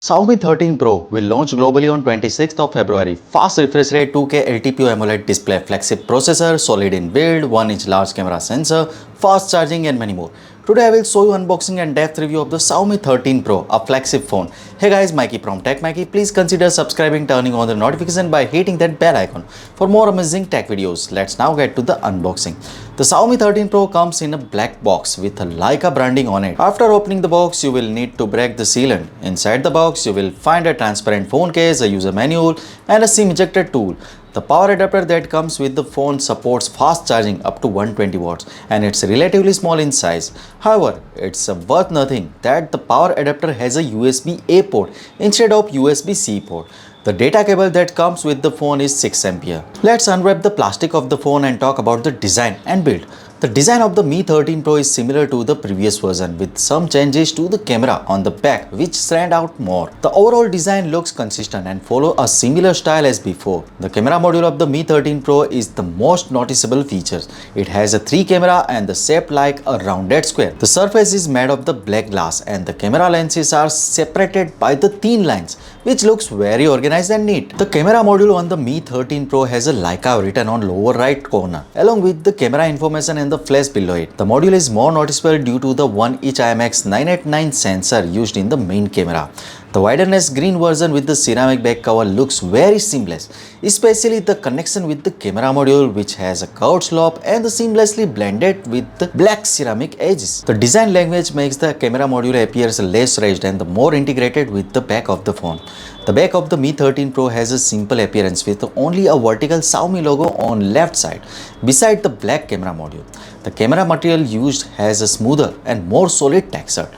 Xiaomi 13 Pro will launch globally on 26th of February. Fast refresh rate, 2K LTPO AMOLED display, flagship processor, solid in build, 1-inch large camera sensor, fast charging and many more. Today I will show you unboxing and depth review of the Xiaomi 13 Pro, a flagship phone. Hey guys, Maiky from techmaiky. Please consider subscribing, turning on the notification by hitting that bell icon for more amazing tech videos. Let's now get to the unboxing. The Xiaomi 13 Pro comes in a black box with a Leica branding on it. After opening the box, you will need to break the sealant. Inside the box, you will find a transparent phone case, a user manual, and a SIM ejector tool. The power adapter that comes with the phone supports fast charging up to 120 watts and it's relatively small in size. However, it's worth noting that the power adapter has a USB-A port instead of USB-C port. The data cable that comes with the phone is 6 ampere. Let's unwrap the plastic of the phone and talk about the design and build. The design of the Mi 13 Pro is similar to the previous version with some changes to the camera on the back which stand out more. The overall design looks consistent and follow a similar style as before. The camera module of the Mi 13 Pro is the most noticeable feature. It has a 3 camera and the shape like a rounded square. The surface is made of the black glass and the camera lenses are separated by the thin lines which looks very organized and neat. The camera module on the Mi 13 Pro has a Leica written on lower right corner along with the camera information and the flash below it. The module is more noticeable due to the 1-inch IMX989 sensor used in the main camera. The widerness green version with the ceramic back cover looks very seamless, especially the connection with the camera module which has a curved slope and seamlessly blended with the black ceramic edges. The design language makes the camera module appears less raised and more integrated with the back of the phone. The back of the Mi 13 Pro has a simple appearance with only a vertical Xiaomi logo on left side beside the black camera module. The camera material used has a smoother and more solid texture.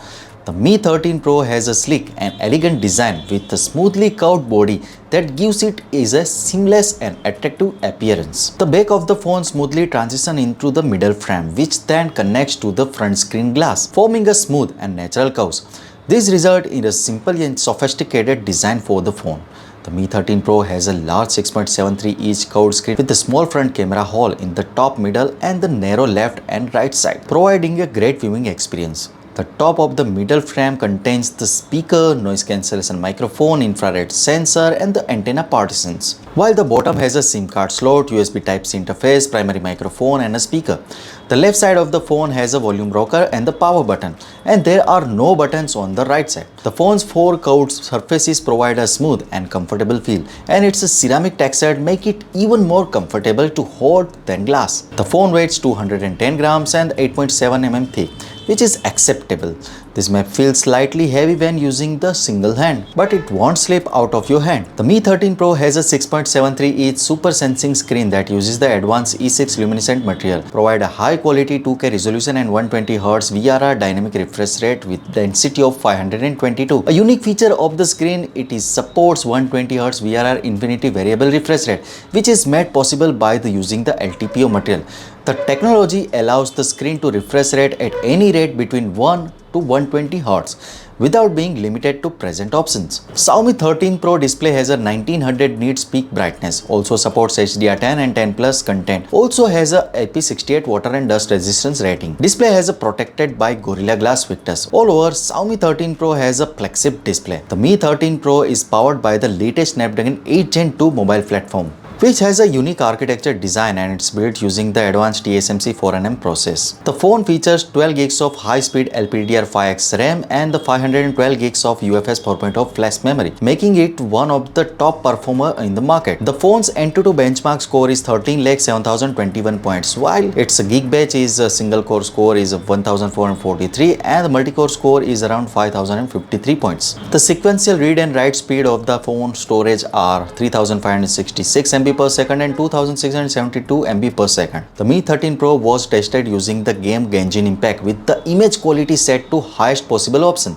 The Mi 13 Pro has a sleek and elegant design with a smoothly curved body that gives it a seamless and attractive appearance. The back of the phone smoothly transitions into the middle frame which then connects to the front screen glass, forming a smooth and natural curves. This results in a simple and sophisticated design for the phone. The Mi 13 Pro has a large 6.73-inch curved screen with a small front camera hole in the top middle and the narrow left and right side, providing a great viewing experience. The top of the middle frame contains the speaker, noise cancellation microphone, infrared sensor and the antenna partitions, while the bottom has a SIM card slot, USB Type-C interface, primary microphone and a speaker. The left side of the phone has a volume rocker and the power button, and there are no buttons on the right side. The phone's 4 curved surfaces provide a smooth and comfortable feel, and its ceramic texture make it even more comfortable to hold than glass. The phone weighs 210 grams and 8.7 mm thick, which is acceptable. This may feel slightly heavy when using the single hand, but it won't slip out of your hand. The Mi 13 Pro has a 6.73-inch super sensing screen that uses the advanced E6 luminescent material, provide a high quality 2K resolution and 120Hz VRR dynamic refresh rate with density of 522. A unique feature of the screen, it supports 120Hz VRR infinity variable refresh rate, which is made possible by using the LTPO material. The technology allows the screen to refresh rate at any rate between 1 to 120 Hz without being limited to present options. Xiaomi 13 Pro display has a 1900 nits peak brightness, also supports HDR10 and 10 plus content, also has a IP68 water and dust resistance rating. Display has a protected by Gorilla Glass Victus. All over, Xiaomi 13 Pro has a flagship display. The Mi 13 Pro is powered by the latest Snapdragon 8 Gen 2 mobile platform, which has a unique architecture design and it's built using the advanced TSMC 4nm process. The phone features 12 GB of high-speed LPDDR5X RAM and the 512 GB of UFS 4.0 flash memory, making it one of the top performer in the market. The phone's Antutu benchmark score is 13,07,021 points, while its Geekbench is a single core score is 1,443 and the multi-core score is around 5,053 points. The sequential read and write speed of the phone storage are 3,566 MB per second and 2672 MB per second. The Mi 13 Pro was tested using the game Genshin Impact with the image quality set to highest possible option.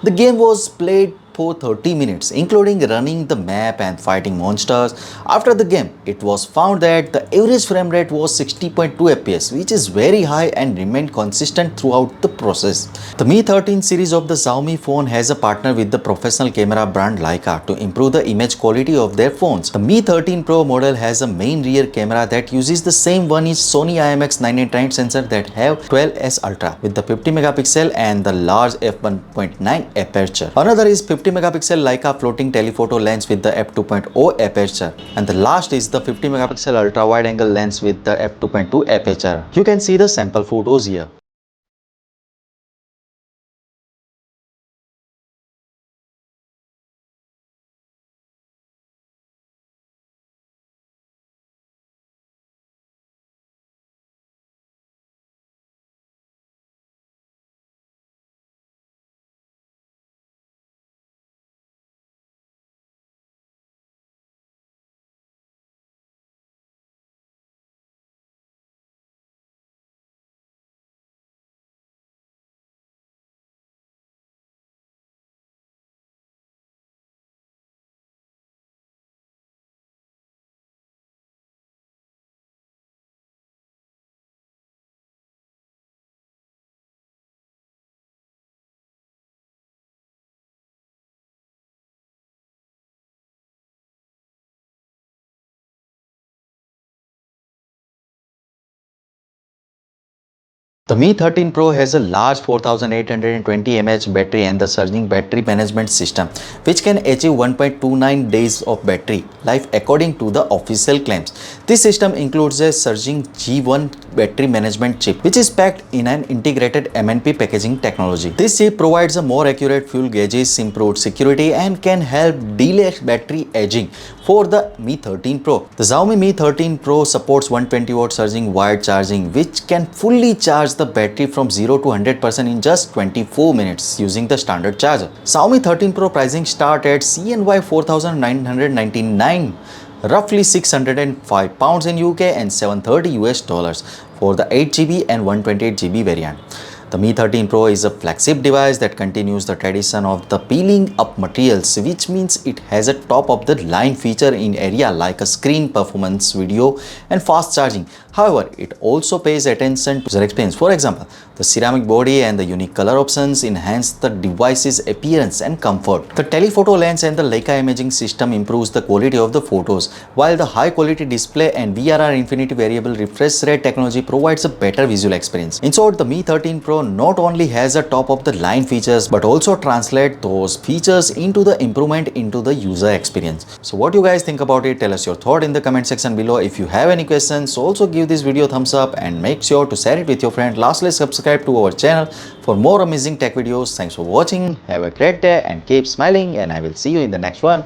The game was played for 30 minutes, including running the map and fighting monsters. After the game, it was found that the average frame rate was 60.2 fps, which is very high and remained consistent throughout the process. The Mi 13 series of the Xiaomi phone has a partner with the professional camera brand Leica to improve the image quality of their phones. The Mi 13 Pro model has a main rear camera that uses the same 1-inch Sony IMX989 sensor that have 12S Ultra with the 50 megapixel and the large f1.9 aperture. Another is 50 50 megapixel Leica floating telephoto lens with the f2.0 aperture, and the last is the 50 megapixel ultra wide angle lens with the f2.2 aperture. You can see the sample photos here. The Mi 13 Pro has a large 4820 mAh battery and the surging battery management system, which can achieve 1.29 days of battery life according to the official claims. This system includes a surging G1 battery management chip, which is packed in an integrated MNP packaging technology. This chip provides a more accurate fuel gauges, improved security, and can help delay battery aging for the Mi 13 Pro. The Xiaomi Mi 13 Pro supports 120 watt surging wired charging, which can fully charge the battery from 0 to 100% in just 24 minutes using the standard charger. Xiaomi 13 Pro pricing start at CNY 4,999, roughly £605 in UK and $730 for the 8GB and 128GB variant. The Mi 13 Pro is a flagship device that continues the tradition of the peeling up materials, which means it has a top of the line feature in area like a screen, performance, video, and fast charging. However, it also pays attention to user experience. For example, the ceramic body and the unique color options enhance the device's appearance and comfort. The telephoto lens and the Leica imaging system improves the quality of the photos, while the high quality display and VRR infinity variable refresh rate technology provides a better visual experience. In short, the Mi 13 Pro not only has a top of the line features but also translate those features into the improvement into the user experience. So what you guys think about it? Tell us your thought in the comment section below. If you have any questions, also give this video a thumbs up and make sure to share it with your friend. Lastly, subscribe to our channel for more amazing tech videos. Thanks for watching. Have a great day and keep smiling, and I will see you in the next one.